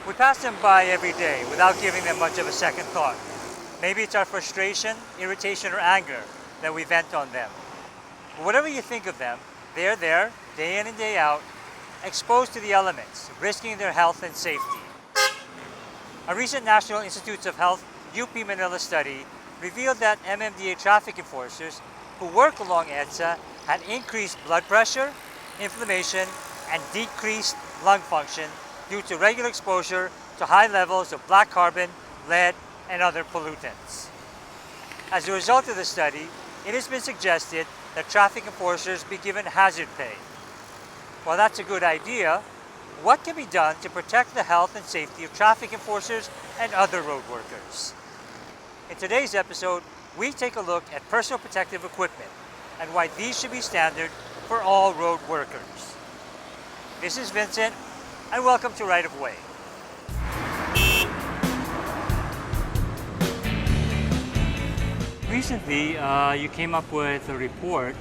We pass them by every day without giving them much of a second thought. Maybe it's our frustration, irritation, or anger that we vent on them. But whatever you think of them, they're there, day in and day out, exposed to the elements, risking their health and safety. A recent National Institutes of Health UP Manila study revealed that MMDA traffic enforcers who work along EDSA had increased blood pressure, inflammation, and decreased lung function due to regular exposure to high levels of black carbon, lead, and other pollutants. As a result of the study, it has been suggested that traffic enforcers be given hazard pay. While that's a good idea, what can be done to protect the health and safety of traffic enforcers and other road workers? In today's episode, we take a look at personal protective equipment and why these should be standard for all road workers. This is Vincent, and welcome to Right of Way. Recently, you came up with a report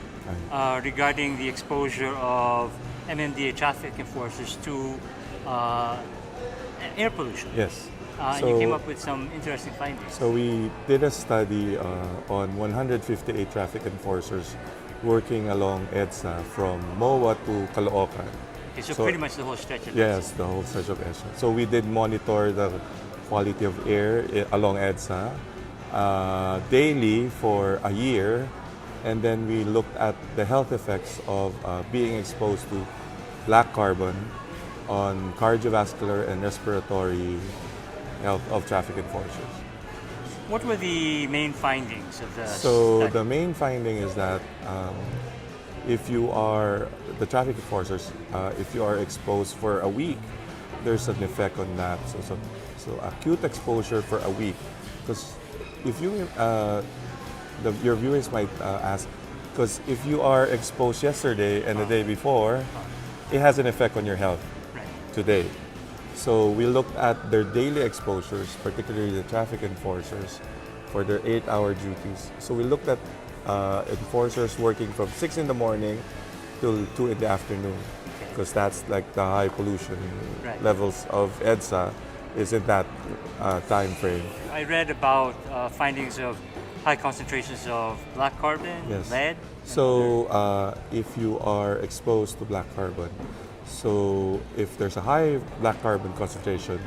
regarding the exposure of MMDA traffic enforcers to air pollution. Yes. And you came up with some interesting findings. So we did a study on 158 traffic enforcers working along EDSA from MOA to Caloocan. Okay, so pretty much the whole stretch of Yes, the whole stretch of EDSA. So we did monitor the quality of air along EDSA daily for a year, and then we looked at the health effects of being exposed to black carbon on cardiovascular and respiratory health of traffic enforcers. What were the main findings of the So study? the main finding is that if you are the traffic enforcers, if you are exposed for a week, there's an effect on that. So acute exposure for a week, because if you your viewers might ask, because if you are exposed yesterday and the day before, it has an effect on your health today. So we looked at their daily exposures, particularly the traffic enforcers, for their 8-hour duties. So we looked at enforcers working from 6 in the morning till 2 in the afternoon, because that's like the high pollution levels of EDSA is in that time frame. I read about findings of high concentrations of black carbon, lead. So if you are exposed to black carbon, so if there's a high black carbon concentration,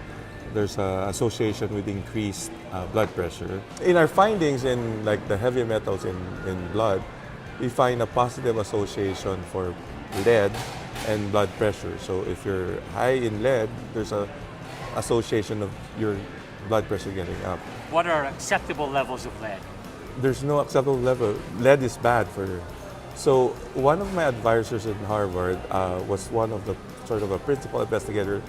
there's an association with increased blood pressure. In our findings in like the heavy metals in blood, we find a positive association for lead and blood pressure. So if you're high in lead, there's a association of your blood pressure getting up. What are acceptable levels of lead? There's no acceptable level. Lead is bad for. So one of my advisors in Harvard was one of the sort of a principal investigator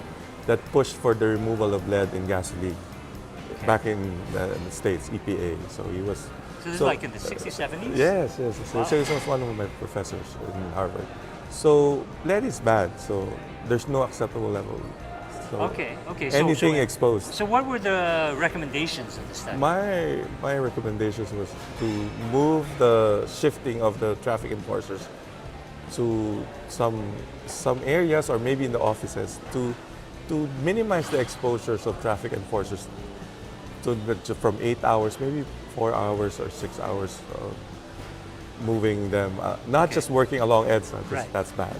that pushed for the removal of lead in gasoline back in the States, EPA. So he was. So this is like in the 60s, 70s? Yes. Wow. So he was one of my professors in Harvard. So lead is bad. So there's no acceptable level. So okay. Anything exposed. So what were the recommendations of the study? My recommendations was to move the shifting of the traffic enforcers to some areas or maybe in the offices to minimize the exposures of traffic enforcers from 8 hours, maybe 4 hours or 6 hours, moving them, not just working along EDSA, because that's bad.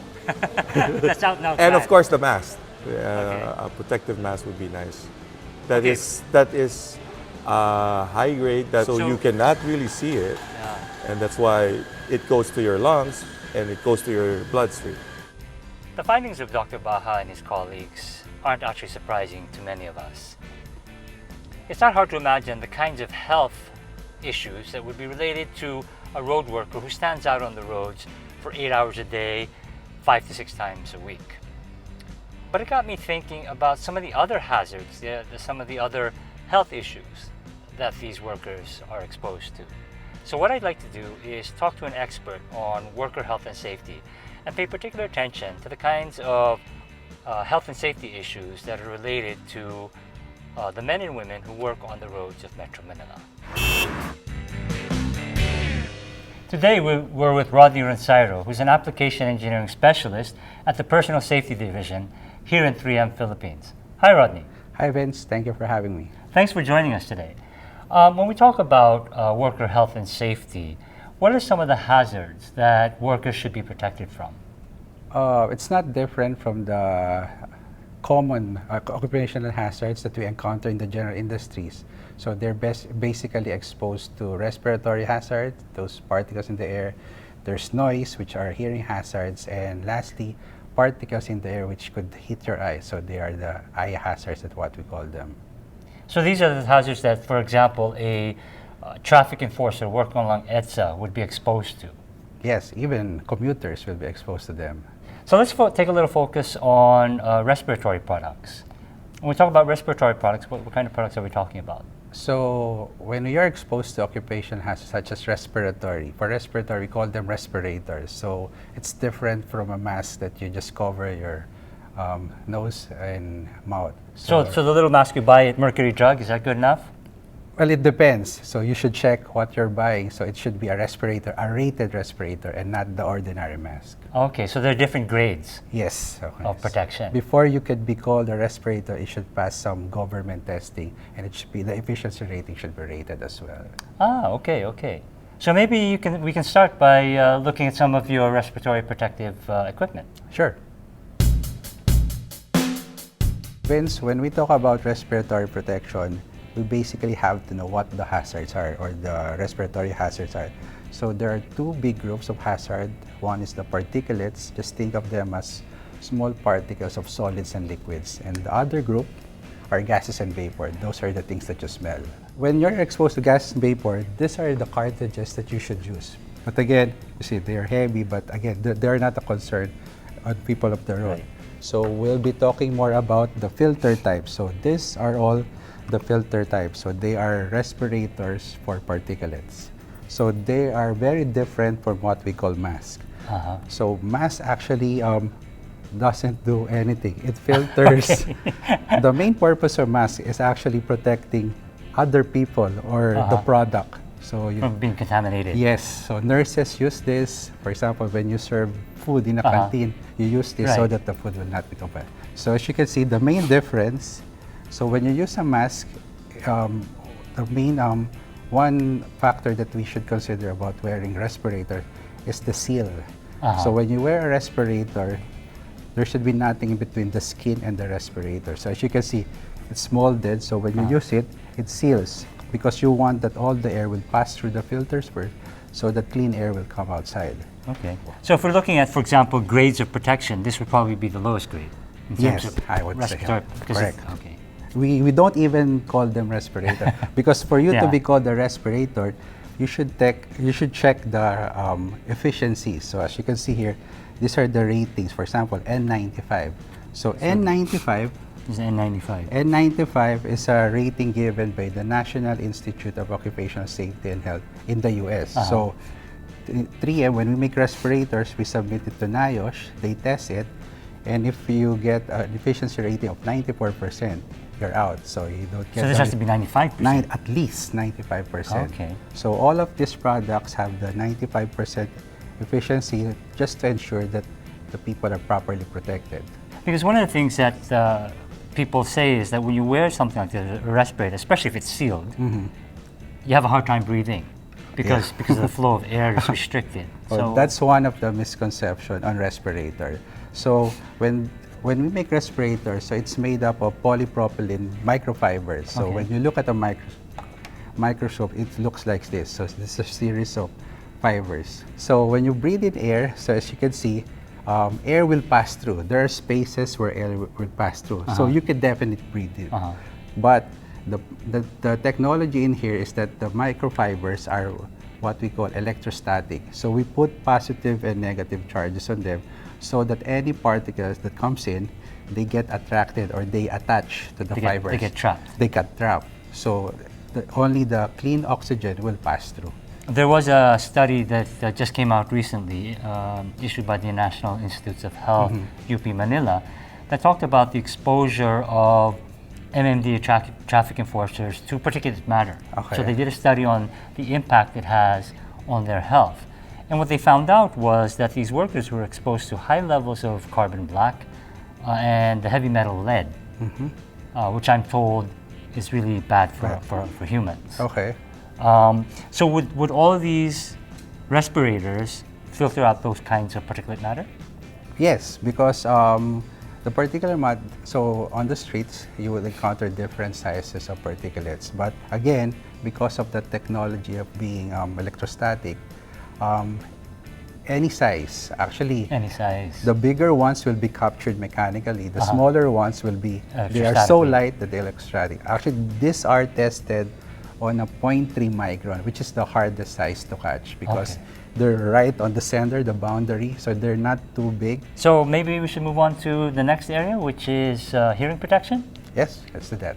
That's out now. And of course the mask. A protective mask would be nice. That is high grade, so you cannot really see it, and that's why it goes to your lungs and it goes to your bloodstream. The findings of Dr. Baha and his colleagues aren't actually surprising to many of us. It's not hard to imagine the kinds of health issues that would be related to a road worker who stands out on the roads for 8 hours a day, 5 to 6 times a week. But it got me thinking about some of the other hazards, some of the other health issues that these workers are exposed to. So what I'd like to do is talk to an expert on worker health and safety and pay particular attention to the kinds of health and safety issues that are related to the men and women who work on the roads of Metro Manila. Today we're with Rodney Ronciro, who's an application engineering specialist at the Personal Safety Division here in 3M Philippines. Hi, Rodney. Hi Vince, thank you for having me. Thanks for joining us today. When we talk about worker health and safety, what are some of the hazards that workers should be protected from? It's not different from the common occupational hazards that we encounter in the general industries. So they're basically exposed to respiratory hazards, those particles in the air. There's noise, which are hearing hazards, and lastly, particles in the air which could hit your eyes. So they are the eye hazards, that's what we call them. So these are the hazards that, for example, a traffic enforcer working along EDSA would be exposed to. Yes, even commuters will be exposed to them. So let's take a little focus on respiratory products. When we talk about respiratory products, what kind of products are we talking about? So when you're exposed to occupation hazards such as respiratory, for respiratory we call them respirators. So it's different from a mask that you just cover your nose and mouth. So the little mask you buy at Mercury Drug, is that good enough? Well, it depends. So you should check what you're buying. So it should be a respirator, a rated respirator, and not the ordinary mask. Okay, so there are different grades Yes. Okay. of protection. Before you could be called a respirator, it should pass some government testing, and it should be the efficiency rating should be rated as well. Okay. So maybe we can start by looking at some of your respiratory protective equipment. Sure. Vince, when we talk about respiratory protection, we basically have to know what the hazards are or the respiratory hazards are. So there are two big groups of hazard. One is the particulates, just think of them as small particles of solids and liquids. And the other group are gases and vapor. Those are the things that you smell. When you're exposed to gas and vapor, these are the cartridges that you should use. But again, you see, they're heavy, but again, they're not a concern on people of the road. Right. So we'll be talking more about the filter types. So these are all the filter types. So they are respirators for particulates. So they are very different from what we call mask. So mask actually doesn't do anything. It filters. The main purpose of mask is actually protecting other people or the product. So From being contaminated. yes, so nurses use this. For example, when you serve food in a canteen, you use this so Right. that the food will not be contaminated. So as you can see, the main difference. So when you use a mask, the main one factor that we should consider about wearing respirator is the seal. So when you wear a respirator, there should be nothing in between the skin and the respirator. So as you can see, it's molded. So when you use it, it seals because you want that all the air will pass through the filters first, so that clean air will come outside. Okay. So if we're looking at, for example, grades of protection, this would probably be the lowest grade in terms Yes, of I would say. respiratory. because Correct. Okay. We don't even call them respirator because for you Yeah. to be called a respirator, you should check the efficiency. So as you can see here, these are the ratings. For example, N95. So N95. This is N95. N95 is a rating given by the National Institute of Occupational Safety and Health in the US. So 3M, when we make respirators, we submit it to NIOSH, they test it, and if you get an efficiency rating of 94%, you're out. So you don't get So this has to be 95%. at least 95%. Okay. So all of these products have the 95% efficiency just to ensure that the people are properly protected. Because one of the things that people say is that when you wear something like this, a respirator, especially if it's sealed, you have a hard time breathing because the flow of air is restricted. Well, that's one of the misconceptions on respirator. So when we make respirators, so it's made up of polypropylene microfibers. So Okay. when you look at a microscope, it looks like this. So this is a series of fibers. So when you breathe in air, so as you can see, air will pass through. There are spaces where air will pass through. So you can definitely breathe in. But the technology in here is that the microfibers are what we call electrostatic. So we put positive and negative charges on them so that any particles that comes in, they get attracted or they attach to the fibers. They get trapped. They get trapped. So only the clean oxygen will pass through. There was a study that just came out recently, issued by the National Institutes of Health, UP Manila, that talked about the exposure of MMD traffic enforcers to particulate matter. Okay. So they did a study on the impact it has on their health. And what they found out was that these workers were exposed to high levels of carbon black and the heavy metal lead. which I'm told is really bad for humans. Okay. So would all of these respirators filter out those kinds of particulate matter? Yes, because the particulate matter, so on the streets, you will encounter different sizes of particulates. But again, because of the technology of being electrostatic, any size, actually. Any size. The bigger ones will be captured mechanically. The smaller ones will be, they are so light that they're electrostatic. Actually, these are tested on a 0.3 micron, which is the hardest size to catch because they're right on the center, the boundary, so they're not too big. So maybe we should move on to the next area, which is hearing protection? Yes, let's do that.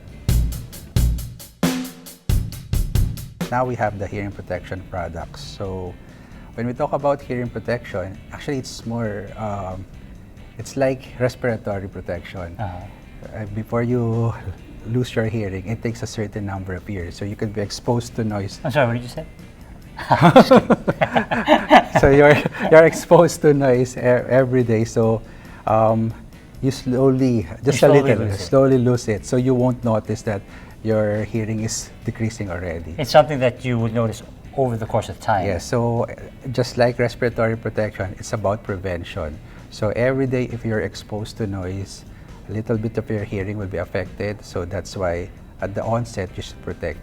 Now we have the hearing protection products. So when we talk about hearing protection, actually it's more, it's like respiratory protection. Before you lose your hearing, it takes a certain number of years. So you could be exposed to noise. I'm sorry, what did you say? So you're exposed to noise every day. So you slowly, slowly lose it. So you won't notice that your hearing is decreasing already. It's something that you would notice over the course of time. Yes, so just like respiratory protection, it's about prevention. So every day if you're exposed to noise, a little bit of your hearing will be affected. So that's why at the onset you should protect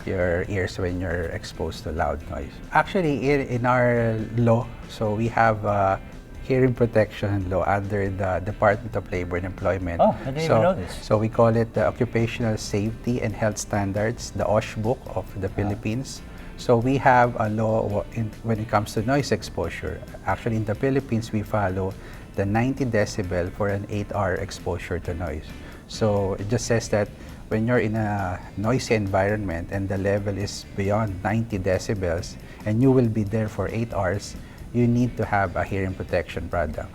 your ears when you're exposed to loud noise. Actually, in our law, so we have a hearing protection law under the Department of Labor and Employment. Oh, I didn't even know this. So we call it the Occupational Safety and Health Standards, the OSH book of the Philippines. So we have a law when it comes to noise exposure. Actually, in the Philippines, we follow the 90 decibel for an 8-hour exposure to noise. So it just says that when you're in a noisy environment and the level is beyond 90 decibels and you will be there for 8 hours, you need to have a hearing protection product.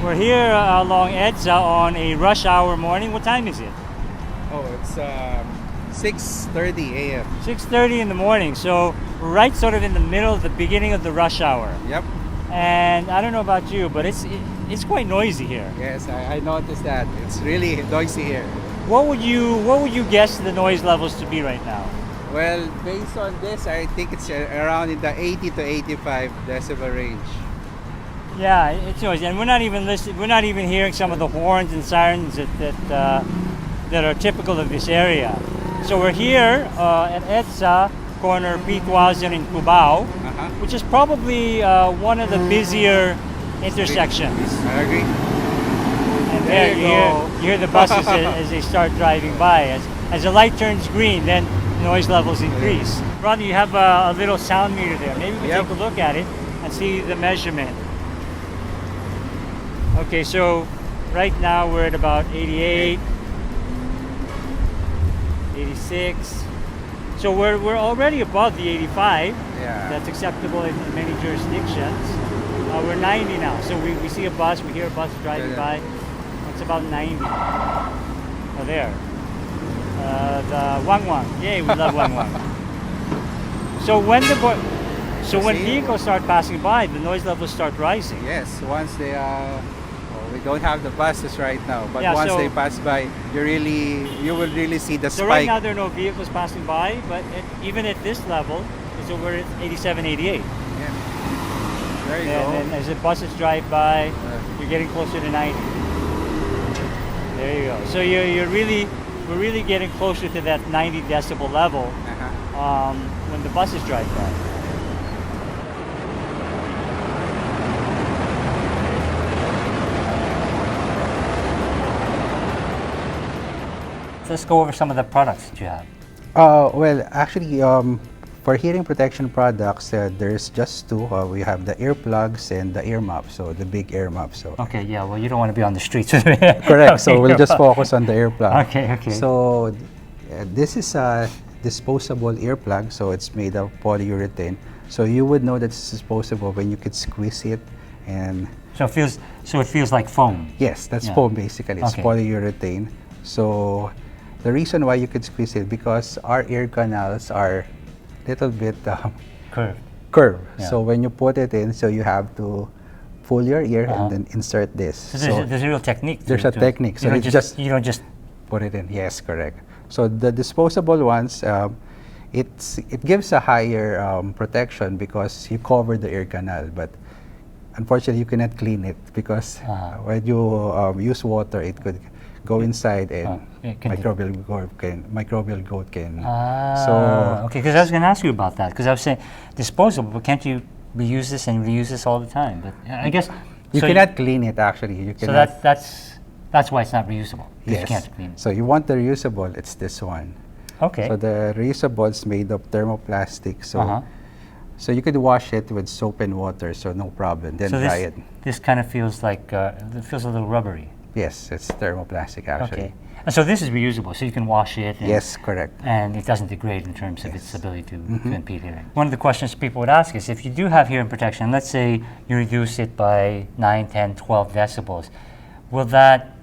We're here along EDSA on a rush hour morning. What time is it? Oh, it's 6:30 a.m. 6:30 in the morning. So we're right sort of in the middle of the beginning of the rush hour. Yep. And I don't know about you, but it's quite noisy here. Yes, I noticed that. It's really noisy here. What would you guess the noise levels to be right now? Well, based on this, I think it's around in the 80 to 85 decibel range. Yeah, it's noisy, and we're not even hearing some of the horns and sirens that are typical of this area. So we're here at EDSA, corner P2000 in Cubao, which is probably one of the busier intersections. I agree. And there you hear the buses as they start driving by. As the light turns green, then noise levels increase. Brother, you have a little sound meter there. Maybe we take a look at it and see the measurement. Okay, so right now we're at about 88, 86. So we're already above the 85. Yeah. That's acceptable in many jurisdictions. We're 90 now. So we see a bus, we hear a bus driving by. It's about 90. Oh, there. The Wang Wang. Yay, we love Wang Wang. So when vehicles start passing by, the noise levels start rising. Yes, once they we don't have the buses right now, but Yeah, once so- they pass by, you will really see the So spike. right now there are no vehicles passing by, but even at this level, it's over at 87, 88. Yeah. There you And then as the buses drive by, you're getting closer to 90. There you go. So we're really getting closer to that 90 decibel level when the buses drive by. So let's go over some of the products that you have. Well, actually, for hearing protection products, there's just two. We have the earplugs and the ear muffs, so the big ear muffs. So Okay, yeah, well, you don't want to be on the streets with me. correct. So we'll just focus on the earplug. Okay. So this is a disposable earplug, so it's made of polyurethane. So you would know that it's disposable when you could squeeze it, and So it feels like foam. yes, that's Yeah. foam basically. It's Okay. polyurethane. So the reason why you could squeeze it because our ear canals are little bit Curved. curved. Yeah. So when you put it in, so you have to pull your ear and then insert this. So there's a real technique. There's a technique. So You don't just put it in. Yes, correct. So the disposable ones, it gives a higher protection because you cover the ear canal, but unfortunately you cannot clean it because when you use water, it could go inside and microbial growth can. Okay, because I was going to ask you about that because I was saying disposable, but can't you reuse this and reuse this all the time? But I guess you cannot clean it actually. You cannot. So that's why it's not reusable. Yes. You can't clean it. So you want the reusable, it's this one. Okay. So the reusable is made of thermoplastic. So so you could wash it with soap and water, so no problem. Then dry it. This kind of feels like it feels a little rubbery. Yes, it's thermoplastic actually. Okay. And so this is reusable, so you can wash it. And yes, correct. And it doesn't degrade in terms of its ability to impede hearing. One of the questions people would ask is if you do have hearing protection, let's say you reduce it by 9, 10, 12 decibels, will that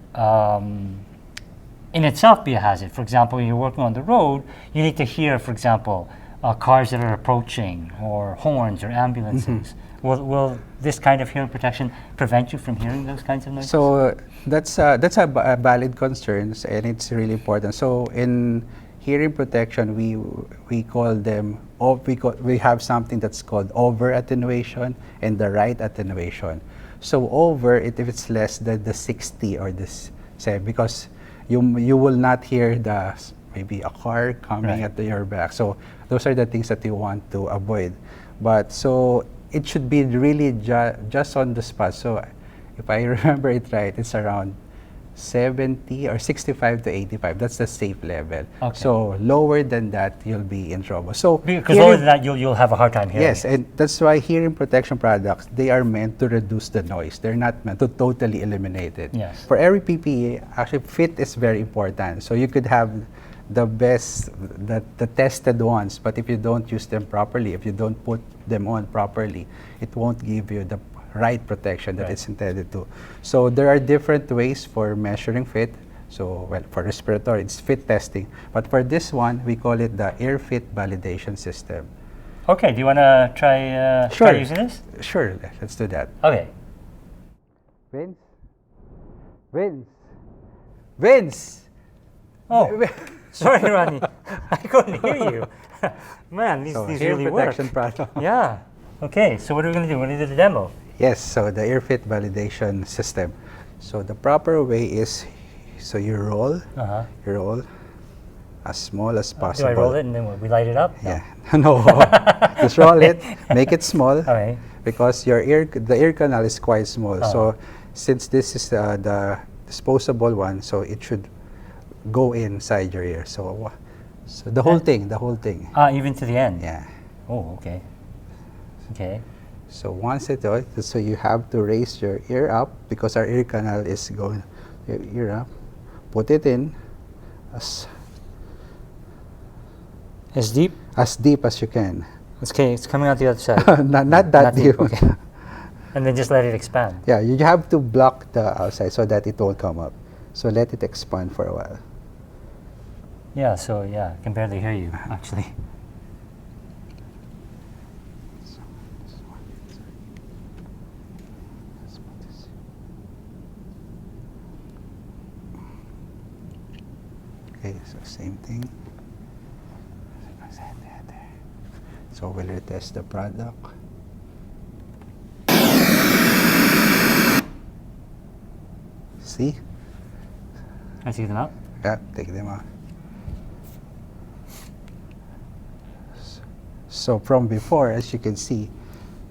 in itself be a hazard? For example, when you're working on the road, you need to hear, for example, cars that are approaching or horns or ambulances. Will this kind of hearing protection prevent you from hearing those kinds of noises? So that's a valid concern, and it's really important. So in hearing protection, we call them we have something that's called over attenuation and the right attenuation. So over it if it's less than the 60 or this say because you will not hear maybe a car coming at your back. So those are the things that you want to avoid. But so it should be really just on the spot. So if I remember it right, it's around 70 or 65 to 85. That's the safe level. Okay. So lower than that, you'll be in trouble. So because lower than that, you'll have a hard time hearing. Yes, and that's why hearing protection products, they are meant to reduce the noise. They're not meant to totally eliminate it. Yes. For every PPE, actually fit is very important. So you could have the best, the tested ones, but if you don't use them properly, if you don't put them on properly, it won't give you the right protection that it's intended to. So there are different ways for measuring fit. So well, for respiratory, it's fit testing. But for this one, we call it the ear fit validation system. Okay, do you want to try using this? Sure, let's do that. Okay. Vince! Oh, sorry, Ronnie. I couldn't hear you. Man, these really work. Protection product. Yeah. Okay, so what are we going to do? We're going to do the demo. Yes, so the ear fit validation system. So the proper way is, so you roll as small as possible. Do I roll it and then we light it up? Yeah, no, just roll it, make it small, okay. Because the ear canal is quite small. So since this is the disposable one, so it should go inside your ear. So the whole thing. Even to the end? Yeah. Oh, okay. Okay. So once so you have to raise your ear up because our ear canal is going your ear up. Put it in as deep as you can. Okay, it's coming out the other side. not that deep. Okay. And then just let it expand. Yeah, you have to block the outside so that it won't come up. So let it expand for a while. Yeah, so I can barely hear you actually. Okay, so same thing. So we'll retest the product. See? I take them out? Yeah, take them out. So from before, as you can see,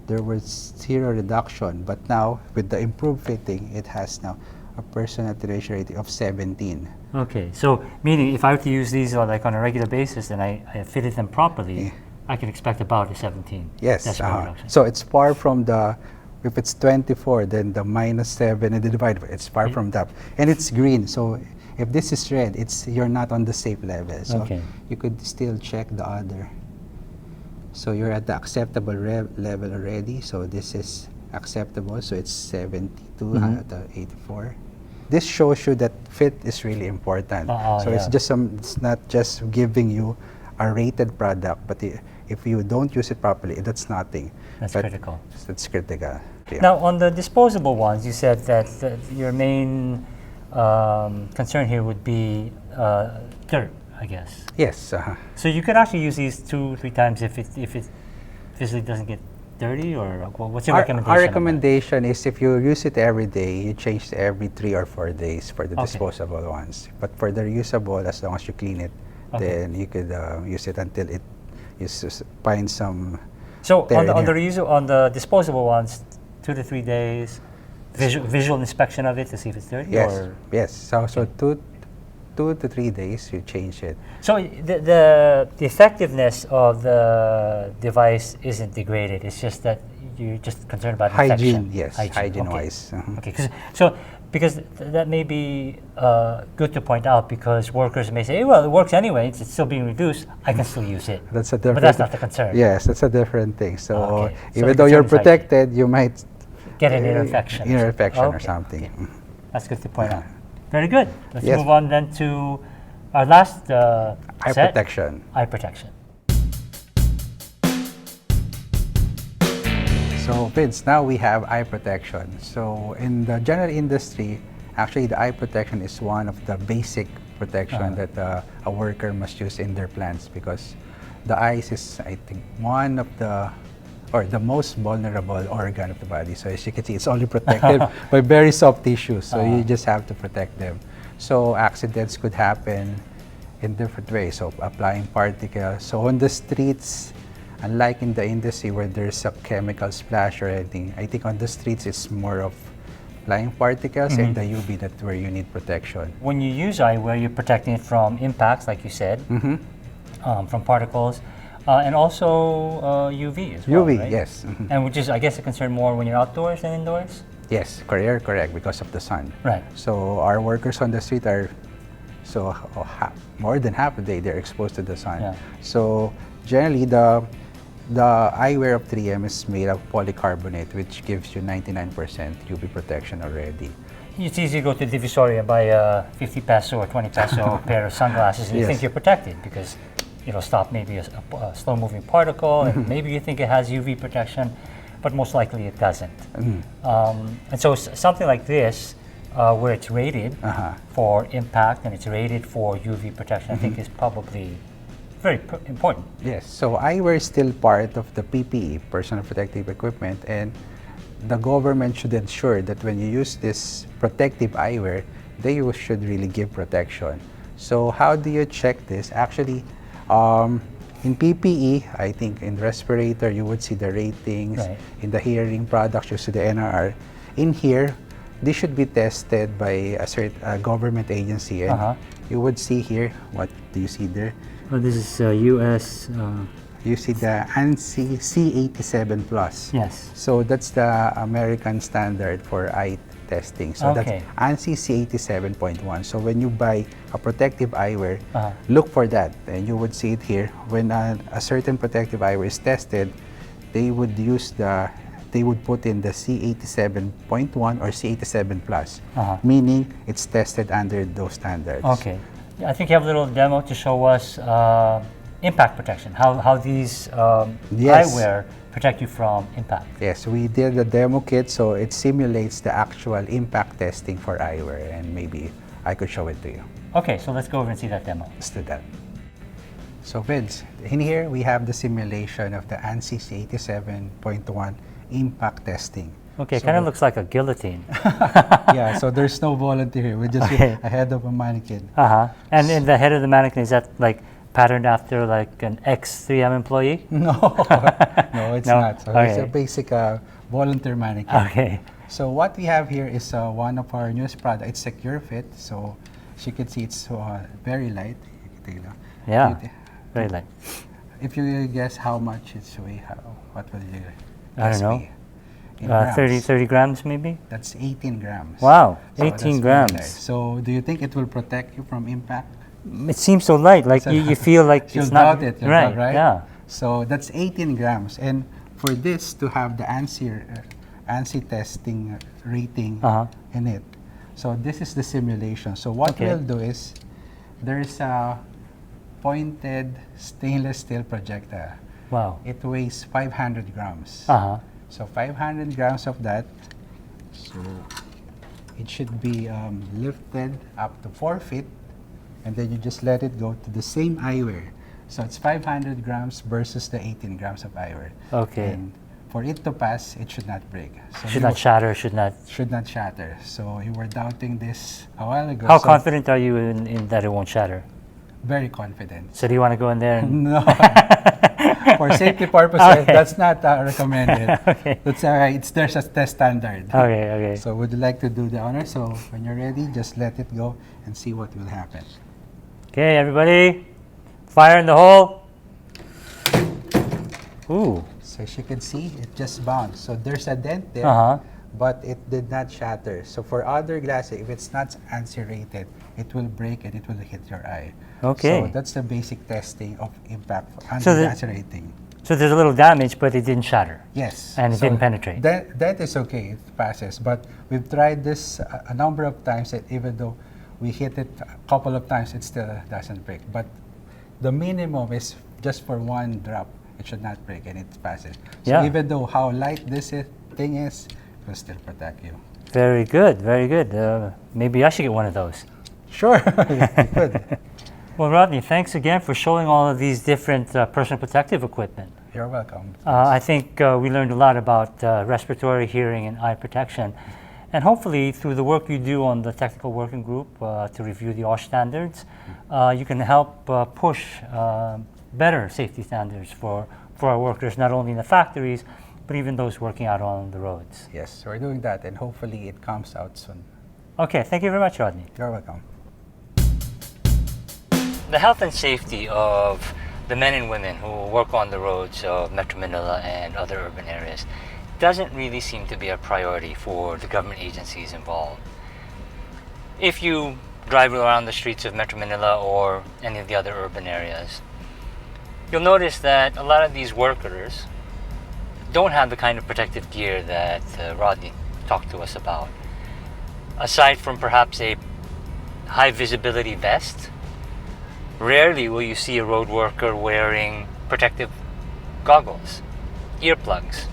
there was zero reduction, but now with the improved fitting, it has now a personal attenuation rating of 17. Okay, so meaning if I were to use these like on a regular basis and I fitted them properly, I can expect about a 17. Yes. So it's far from if it's 24, then the -7 and the divide, it's far from that. And it's green, so if this is red, you're not on the safe level. So you could still check the other. So you're at the acceptable level already. So this is acceptable. So it's 72 out of 84. This shows you that fit is really important. It's not just giving you a rated product, but if you don't use it properly, that's nothing. That's critical. That's critical. Yeah. Now, on the disposable ones, you said that your main concern here would be dirt, I guess. Yes. So you could actually use these 2-3 times if it physically doesn't get dirty, or what's your recommendation? Our recommendation is if you use it every day, you change it every 3 or 4 days for the Okay. disposable ones. But for the reusable, as long as you clean it, Okay. then you could use it until it find some. So There on the in here. on the disposable ones, 2 to 3 days, visual inspection of it to see if it's dirty. Yes. Or Yes. So 2 to 3 days, you change it. so the effectiveness of the device isn't degraded. It's just that you're just concerned about Hygiene, infection. yes, hygiene-wise. Okay, because that may be good to point out, because workers may say, well, it works anyway. It's still being reduced. I can still use it. That's a different. But that's not the concern. Yes, that's a different thing. So Okay. So even the though you're concern is hygiene. protected, you might Get an ear infection. ear infection or Okay, something. okay. That's good to point out. Very good. Let's Yes. move on then to our last Eye set, protection. eye protection. So Vince, now we have eye protection. So in the general industry, actually the eye protection is one of the basic protection that a worker must use in their plants, because the eyes is, I think, one of the most vulnerable organ of the body. So as you can see, it's only protected by very soft tissues. So you just have to protect them. So accidents could happen in different ways. So applying particles. So on the streets, unlike in the industry where there's a chemical splash or anything, I think on the streets it's more of flying particles and the UV, that's where you need protection. When you use eyewear, you're protecting it from impacts, like you said, from particles, and also UV as well, UV, right? yes. And which is, I guess, a concern more when you're outdoors than indoors? Yes, correct, because of the sun. Right. So our workers on the street are, more than half the day they're exposed to the sun. Yeah. So generally the eyewear of 3M is made of polycarbonate, which gives you 99% UV protection already. It's easy to go to Divisoria and buy a 50 peso or 20 peso pair of sunglasses, and you Yes. think you're protected because it'll stop maybe a slow-moving particle, and maybe you think it has UV protection, but most likely it doesn't. And so something like this, where it's rated for impact and it's rated for UV protection, I think is probably very important. Yes, so eyewear is still part of the PPE, personal protective equipment, and the government should ensure that when you use this protective eyewear, they should really give protection. So how do you check this? Actually, in PPE, I think in respirator, you would see the ratings. Right. In the hearing products, you see the NRR. In here, this should be tested by a government agency. And you would see here, what do you see there? Well, this is US. You see the ANSI C87 Plus. Yes. So that's the American standard for eye testing. So Okay. that's ANSI C87.1. So when you buy a protective eyewear, look for that, and you would see it here. When a certain protective eyewear is tested, they would put in the C87.1 or C87 Plus, meaning it's tested under those standards. Okay. I think you have a little demo to show us impact protection, how these Yes. eyewear protect you from impact. Yes, we did the demo kit, so it simulates the actual impact testing for eyewear, and maybe I could show it to you. Okay, so let's go over and see that demo. Let's do that. So Vince, in here we have the simulation of the ANSI C87.1 impact testing. Okay, So kind of looks like a guillotine. yeah, so there's no volunteer here. We're just Okay. ahead of a mannequin. And in the head of the mannequin, is that like patterned after like an ex-3M employee? No, no, it's No? not. So it's a Okay. basic volunteer mannequin. Okay. So what we have here is one of our newest products. It's Secure Fit. So as you can see, it's very light. Yeah, very light. If you guess how much it's weigh, what will you I don't guess know. be? In grams? 30 grams maybe? That's 18 grams. Wow, So that's 18 very light. grams. So do you think it will protect you from impact? It seems so light, like you feel like You'll it's not doubt it, you'll right. doubt, right? Yeah. So that's 18 grams. And for this to have the ANSI testing rating in it, so this is the simulation. So what Okay. we'll do is, there's a pointed stainless steel projectile. Wow. It weighs 500 grams. So 500 grams of that. So it should be lifted up to 4 feet, and then you just let it go to the same eyewear. So it's 500 grams versus the 18 grams of eyewear. Okay. And for it to pass, it should not break. So Should not shatter, should not. should not shatter. So you were doubting this a while ago. How so confident are you in that it won't shatter? Very confident. So do you want to go in there and No. For safety purposes, Okay. that's not recommended. Okay. That's there's a test standard. Okay, okay. So would you like to do the honor? So when you're ready, just let it go and see what will happen. Okay, everybody, fire in the hole. Ooh. So as you can see, it just bounced. So there's a dent there, Uh-huh. but it did not shatter. So for other glasses, if it's not unserated, it will break and it will hit your eye. Okay. So that's the basic testing of impact for So the- anti-lacerating. So there's a little damage, but it didn't shatter. Yes. And it So didn't penetrate. That is okay, it passes. But we've tried this a number of times, that even though we hit it a couple of times, it still doesn't break. But the minimum is just for one drop, it should not break, and it passes. So Yeah. even though how light this thing is, it will still protect you. Very good, very good. Maybe I should get one of those. Sure, you could. Well, Rodney, thanks again for showing all of these different personal protective equipment. You're welcome. I think we learned a lot about respiratory, hearing, and eye protection. And hopefully, through the work you do on the technical working group to review the OSH standards, you can help push better safety standards for our workers, not only in the factories, but even those working out on the roads. Yes, we're doing that, and hopefully it comes out soon. Okay, thank you very much, Rodney. You're welcome. The health and safety of the men and women who work on the roads of Metro Manila and other urban areas doesn't really seem to be a priority for the government agencies involved. If you drive around the streets of Metro Manila or any of the other urban areas, you'll notice that a lot of these workers don't have the kind of protective gear that Rodney talked to us about. Aside from perhaps a high visibility vest, rarely will you see a road worker wearing protective goggles, earplugs,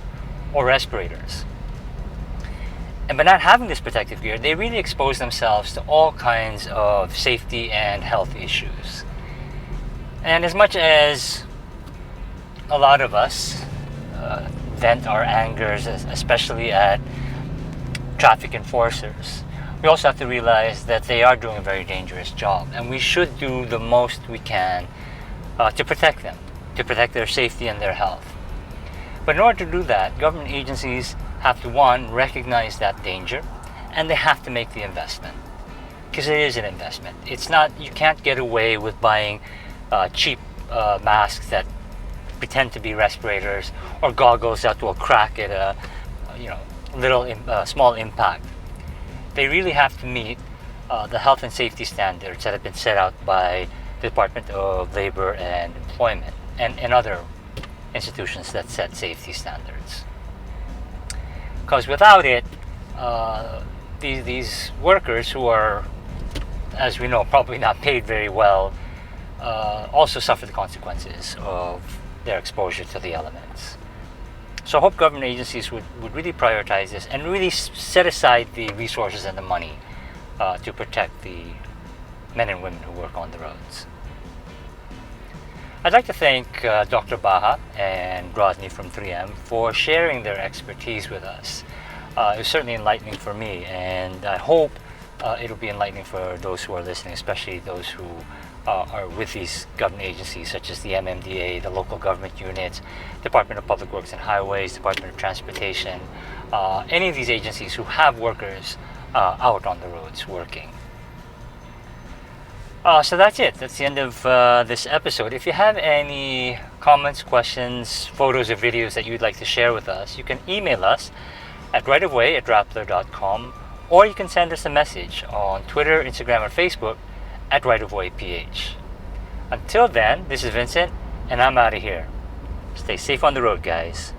or respirators. And by not having this protective gear, they really expose themselves to all kinds of safety and health issues. And as much as a lot of us vent our angers, especially at traffic enforcers, we also have to realize that they are doing a very dangerous job, and we should do the most we can to protect them, to protect their safety and their health. But in order to do that, government agencies have to, one, recognize that danger, and they have to make the investment, because it is an investment. It's not, you can't get away with buying cheap masks that pretend to be respirators or goggles that will crack at a small impact. They really have to meet the health and safety standards that have been set out by the Department of Labor and Employment and other institutions that set safety standards. Because without it, these workers who are, as we know, probably not paid very well, also suffer the consequences of their exposure to the elements. So I hope government agencies would really prioritize this and really set aside the resources and the money to protect the men and women who work on the roads. I'd like to thank Dr. Baha and Rodney from 3M for sharing their expertise with us. It was certainly enlightening for me, and I hope it'll be enlightening for those who are listening, especially those who are with these government agencies such as the MMDA, the local government units, Department of Public Works and Highways, Department of Transportation, any of these agencies who have workers out on the roads working. So that's it. That's the end of this episode. If you have any comments, questions, photos, or videos that you'd like to share with us, you can email us at rightofway@rappler.com, or you can send us a message on Twitter, Instagram, or Facebook at rightofwayph. Until then, this is Vincent, and I'm out of here. Stay safe on the road, guys.